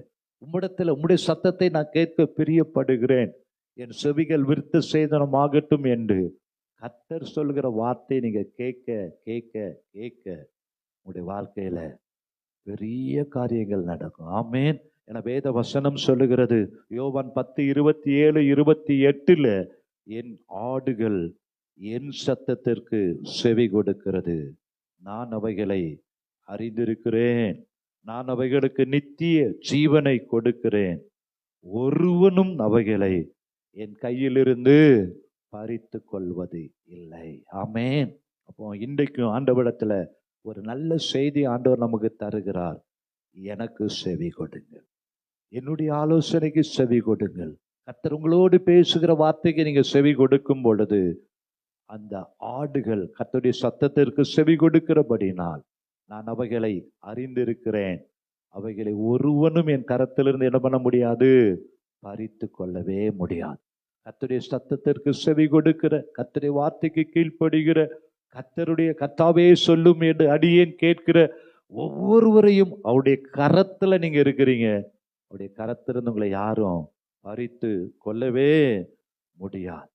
உம்முடைய சத்தத்தை நான் கேட்க பிரியப்படுகிறேன், என் செவிகள் விருத்த சேதனமாகட்டும் என்று கர்த்தர் சொல்கிற வார்த்தை நீங்க கேட்க கேட்க கேட்க உங்களுடைய வாழ்க்கையில பெரிய காரியங்கள் நடக்கும். ஆமேன். என வேத வசனம் சொல்லுகிறது, யோவான் 10:27-28, என் ஆடுகள் என் சத்தத்திற்கு செவி கொடுக்கிறது, நான் அவைகளை அறிந்திருக்கிறேன், நான் அவைகளுக்கு நித்திய ஜீவனை கொடுக்கிறேன், ஒருவனும் அவைகளை என் கையிலிருந்து பறித்து கொள்வது இல்லை. ஆமேன். அப்போ இன்றைக்கும் ஆண்டவரிடத்துல ஒரு நல்ல செய்தி ஆண்டவர் நமக்கு தருகிறார், எனக்கு செவி கொடுங்கள், என்னுடைய ஆலோசனைக்கு செவி கொடுங்கள். கர்த்தர் உங்களோடு பேசுகிற வார்த்தைக்கு நீங்க செவி கொடுக்கும் பொழுது அந்த ஆடுகள் கர்த்தருடைய சத்தத்திற்கு செவி கொடுக்கிறபடினால் நான் அவைகளை அறிந்திருக்கிறேன், அவைகளை ஒருவனும் என் கரத்திலிருந்து என்ன பண்ண முடியாது, பறித்து கொள்ளவே முடியாது. கர்த்தருடைய சத்தத்திற்கு செவி கொடுக்கிற, கர்த்தருடைய வார்த்தைக்கு கீழ்ப்படுகிற, கர்த்தாவே சொல்லும் என்று அடியேன் கேட்கிற ஒவ்வொருவரையும் அவருடைய கரத்துல நீங்க இருக்கிறீங்க. அவருடைய கரத்திலிருந்து உங்களை யாரும் பறித்து கொள்ளவே முடியாது.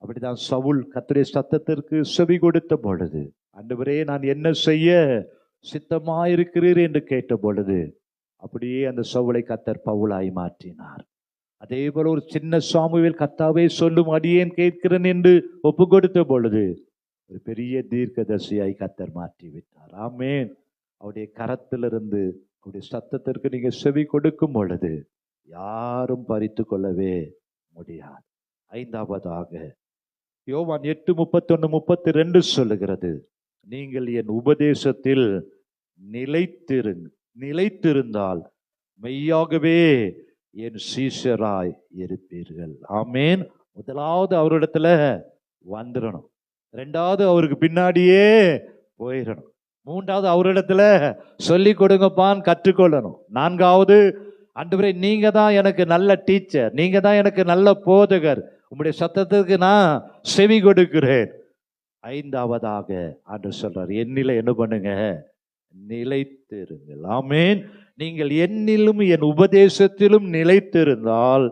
அப்படிதான் சவுல் கர்த்தருடைய சத்தத்திற்கு செவி கொடுத்த பொழுது, ஆண்டவரே நான் என்ன செய்ய சித்தமாயிருக்கிறீர் என்று கேட்ட பொழுது அப்படியே அந்த சவுலை கர்த்தர் பவுலாய் மாற்றினார். அதே போல ஒரு சின்ன சாமுவேல் கர்த்தாவே சொல்லும் அடியேன் கேட்கிறேன் என்று ஒப்பு கொடுத்த பொழுது ஒரு பெரிய தீர்க்கதரிசியாய் கர்த்தர் மாற்றி விட்டார். ஆமேன். அவருடைய கரத்திலிருந்து அவருடைய சத்தத்திற்கு நீங்க செவி கொடுக்கும் பொழுது யாரும் பறித்து கொள்ளவே முடியாது. ஐந்தாவதாக யோவான் 8:31-32 சொல்லுகிறது, நீங்கள் என் உபதேசத்தில் நிலைத்திருந்தால் மெய்யாகவே என் சீஷராய் இருப்பீர்கள். ஆமேன். முதலாவது அவரிடத்துல வந்துடணும். ரெண்டாவது அவருக்கு பின்னாடியே போயிடணும். மூன்றாவது அவரிடத்துல சொல்லி கொடுங்கப்பான்னு கற்றுக்கொள்ளணும். நான்காவது, ஆண்டவரே நீங்க தான் எனக்கு நல்ல டீச்சர், நீங்க தான் எனக்கு நல்ல போதகர், உங்களுடைய சத்தத்துக்கு நான் செவி கொடுக்கிறேன். ஐந்தாவதாக ஆண்டவர் சொல்றார், என்னில என்ன பண்ணுங்க, நிலைத்திருங்கள். ஆமேன். நீங்கள் என்னிலும் என் உபதேசத்திலும் நிலைத்திருந்தால்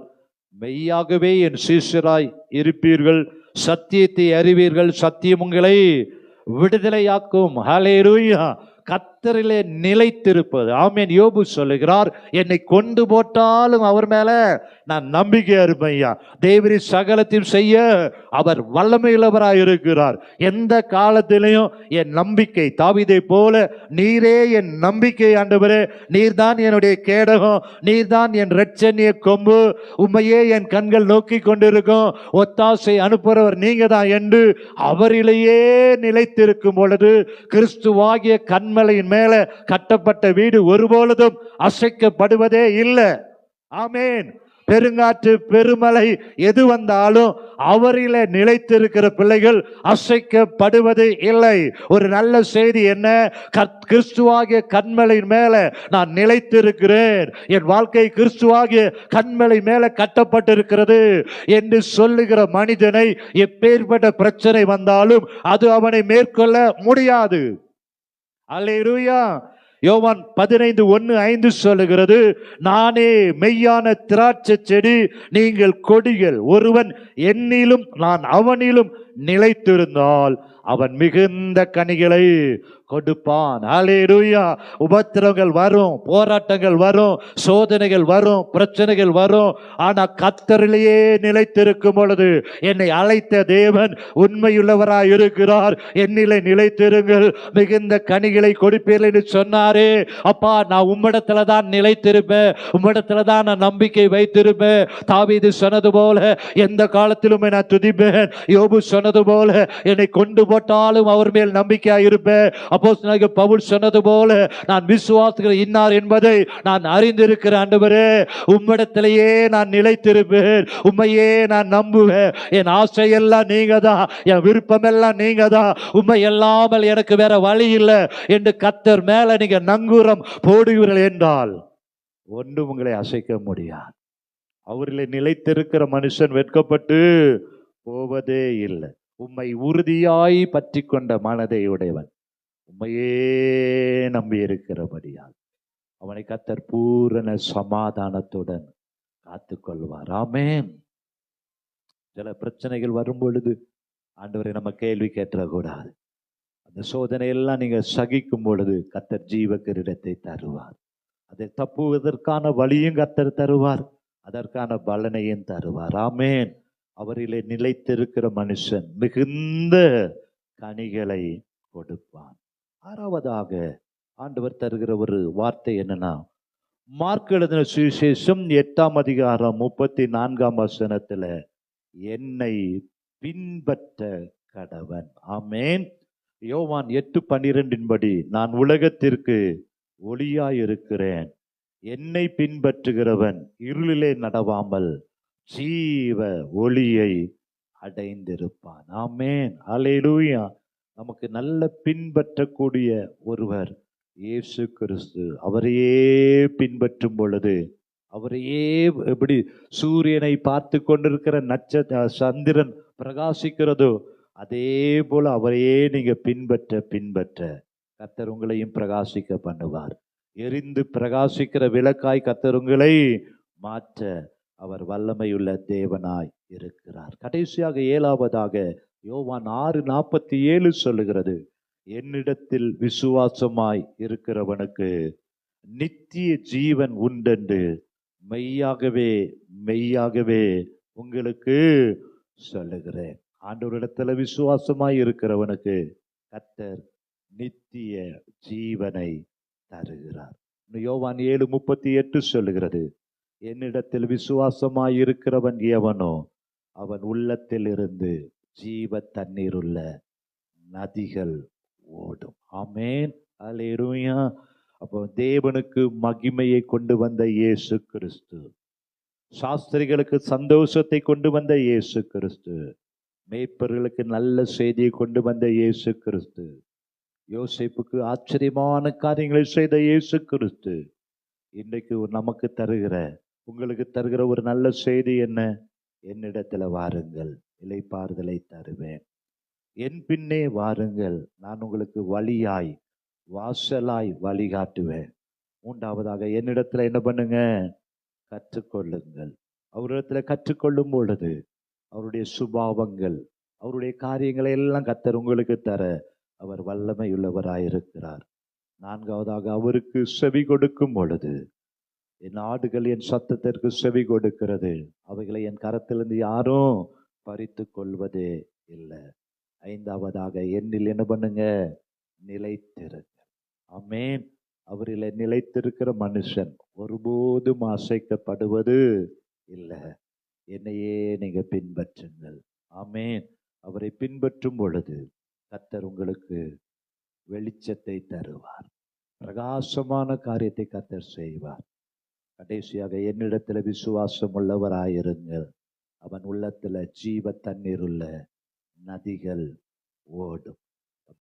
மெய்யாகவே என் சீஷராய் இருப்பீர்கள், சத்தியத்தை அறிவீர்கள், சத்தியம் உங்களை விடுதலையாக்கும். ஹல்லேலூயா. கர்த்தரிலே நிலைத்திருப்பது. ஆமென். யோபு சொல்லுகிறார், என்னை கொண்டு போட்டாலும் அவர் மேல நான் நம்பிக்கையா இருப்பேன் ஐயா. தேவரீர் சகலத்தையும் செய்ய அவர் வல்லமையுள்ளவராய் இருக்கிறார். எந்த காலத்திலையும் என் நம்பிக்கை தாவீதை போல, நீரே என் நம்பிக்கை ஆண்டவரே, நீர்தான் என்னுடைய கேடகம், நீர்தான் என் இரட்சணிய கொம்பு, உம்மையே என் கண்கள் நோக்கி கொண்டிருக்கும், ஒத்தாசை அனுப்புறவர் நீங்க தான் என்று அவரிலேயே நிலைத்திருக்கும் பொழுது, கிறிஸ்துவாகிய கன்மலையின் மேல கட்டப்பட்ட வீடு ஒருபொழுதும் அசைக்கப்படுவதே இல்லை. ஆமென். பெருங்காற்று பெருமலை எது வந்தாலும் அவரில நிலைத்திருக்கிற பிள்ளைகள் அசைக்கப்படுவது இல்லை. ஒரு நல்ல செய்தி என்ன? கிறிஸ்துவாகிய கன்மலையின் மேல நான் நிலைத்திருக்கிறேன், என் வாழ்க்கை கிறிஸ்துவாகிய கன்மலை மேல கட்டப்பட்டிருக்கிறது என்று சொல்லுகிற மனிதனை எப்பேற்பட்ட பிரச்சனை வந்தாலும் அது அவனை மேற்கொள்ள முடியாது. அல்லேலூயா. யோவான் 15:1-5 சொல்லுகிறது, நானே மெய்யான திராட்சை செடி, நீங்கள் கொடிகள். ஒருவன் என்னிலும் நான் அவனிலும் நிலைத்திருந்தால் அவன் மிகுந்த கனிகளை கொடுப்பான். அல்லேலூயா. உபத்திரவங்கள் வரும், போராட்டங்கள் வரும், சோதனைகள் வரும், பிரச்சனைகள் வரும். ஆனா கர்த்தரிலேயே நிலைத்திருக்கும் பொழுது, என்னை அழைத்த தேவன் உண்மையுள்ளவராய் இருக்கிறார், என்னிலே நிலைத்திருங்கள், மிகுந்த கனிகளை கொடுப்பீர்கள் என்று சொன்னாரே. அப்பா, நான் உம்மிடத்துல தான் நிலைத்திருப்பேன், உம்மிடத்துல தான் நான் நம்பிக்கை வைத்திருப்பேன். தாவீது சொன்னது போல எந்த காலத்திலும் நான் துதிப்பேன். யோபு சொன்னது போல என்னை கொண்டு போட்டாலும் அவர் மேல் நம்பிக்கையா இருப்பேன். அப்போஸ்தலனாகிய பவுல் சொன்னது போல நான் விசுவாசிக்கிற இன்னார் என்பதை நான் அறிந்திருக்கிற ஆண்டவரே, உம்மிடத்திலேயே நான் நிலைத்திருப்பேன், உம்மையே நான் நம்புவேன். என் ஆசையெல்லாம் நீங்க தான், என் விருப்பம் எல்லாம் நீங்க தான், உம்மை இல்லாமல் எனக்கு வேற வழி இல்லை என்று கர்த்தர் மேல நீங்க நங்கூரம் போடுவீர்கள் என்றால் ஒன்றும் உங்களை அசைக்க முடியாது. அவரிலே நிலைத்திருக்கிற மனுஷன் வெட்கப்பட்டு போவதே இல்லை. உம்மை உறுதியாய் பற்றி கொண்ட மனதை உடையவன், உம்மையே நம்பி இருக்கிறபடியால் அவனை கர்த்தர் பூரண சமாதானத்துடன் காத்துக்கொள்வார். ஆமென். சில பிரச்சனைகள் வரும் பொழுது ஆண்டவரை நம்ம கேள்வி கேட்டக்கூடாது. அந்த சோதனையெல்லாம் நீங்க சகிக்கும் பொழுது கர்த்தர் ஜீவ கிரீடத்தை தருவார். அதை தப்புவதற்கான வழியும் கர்த்தர் தருவார், அதற்கான பலனையும் தருவார். ஆமென். அவரிலே நிலைத்திருக்கிற மனுஷன் மிகுந்த கனிகளை கொடுப்பான். ஆறாவதாக ஆண்டவர் தருகிற ஒரு வார்த்தை என்னன்னா, மார்க் எழுதின சுவிசேஷம் 8:34 என்னை பின்பற்ற கடவன். ஆமென். யோவான் 8:12 நான் உலகத்திற்கு ஒளியாயிருக்கிறேன், என்னை பின்பற்றுகிறவன் இருளிலே நடவாமல் ஜீவ ஒளியை அடைந்திருப்பான். ஆமென். அல்லேலூயா. நமக்கு நல்ல பின்பற்றக்கூடிய ஒருவர் இயேசு கிறிஸ்து. அவரையே பின்பற்றும் பொழுது, அவரையே எப்படி சூரியனை பார்த்து கொண்டிருக்கிற சந்திரன் பிரகாசிக்கிறதோ அதே போல அவரையே நீங்க பின்பற்ற கர்த்தர் உங்களையும் பிரகாசிக்க பண்ணுவார். எரிந்து பிரகாசிக்கிற விளக்காய் கர்த்தர் உங்களை மாற்ற அவர் வல்லமையுள்ள தேவனாய் இருக்கிறார். கடைசியாக ஏழாவதாக யோவான் 6:47 சொல்லுகிறது, என்னிடத்தில் விசுவாசமாய் இருக்கிறவனுக்கு நித்திய ஜீவன் உண்டென்று மெய்யாகவே மெய்யாகவே உங்களுக்கு சொல்லுகிறேன். ஆண்டவரிடத்துல விசுவாசமாய் இருக்கிறவனுக்கு கர்த்தர் நித்திய ஜீவனை தருகிறார். யோவான் 7:38 சொல்லுகிறது, என்னிடத்தில் விசுவாசமாய் இருக்கிறவன் எவனோ அவன் உள்ளத்தில் இருந்து ஜீவ தண்ணீர் உள்ள நதிகள் ஓடும். ஆமென். அல்லேலூயா. அப்போ தேவனுக்கு மகிமையை கொண்டு வந்த இயேசு கிறிஸ்து, சாஸ்திரிகளுக்கு சந்தோஷத்தை கொண்டு வந்த இயேசு கிறிஸ்து, மேய்ப்பர்களுக்கு நல்ல செய்தியை கொண்டு வந்த இயேசு கிறிஸ்து, யோசேப்புக்கு ஆச்சரியமான காரியங்களை செய்த இயேசு கிறிஸ்து, இன்றைக்கு நமக்கு தருகிற, உங்களுக்கு தருகிற ஒரு நல்ல செய்தி என்ன? என்னிடத்துல வாருங்கள், இளைப்பாறுதலை தருவேன். என் பின்னே வாருங்கள், நான் உங்களுக்கு வழியாய் வாசலாய் வழிகாட்டுவேன். மூன்றாவதாக என்னிடத்துல என்ன பண்ணுங்க? கற்றுக்கொள்ளுங்கள். அவரிடத்துல கற்றுக்கொள்ளும் பொழுது அவருடைய சுபாவங்கள், அவருடைய காரியங்களை எல்லாம் கர்த்தர் உங்களுக்கு தர அவர் வல்லமை உள்ளவராயிருக்கிறார். நான்காவதாக அவருக்கு செவி கொடுக்கும் பொழுது, என் ஆடுகள் என் சத்தத்திற்கு செவி கொடுக்கிறது, அவைகளை என் கரத்திலிருந்து யாரும் பறித்து கொள்வதே இல்லை. ஐந்தாவதாக என்னில் என்ன பண்ணுங்க? நிலைத்திருங்க. ஆமென். அவரில் நிலைத்திருக்கிற மனுஷன் ஒருபோதும் அசைக்கப்படுவது இல்லை. என்னையே நீங்க பின்பற்றுங்கள். ஆமென். அவரை பின்பற்றும் பொழுது கர்த்தர் உங்களுக்கு வெளிச்சத்தை தருவார், பிரகாசமான காரியத்தை கர்த்தர் செய்வார். கடைசியாக என்னிடத்துல விசுவாசம் உள்ளவராயிருங்கள், அவன் உள்ளத்துல ஜீவ தண்ணீர் உள்ள நதிகள் ஓடும்.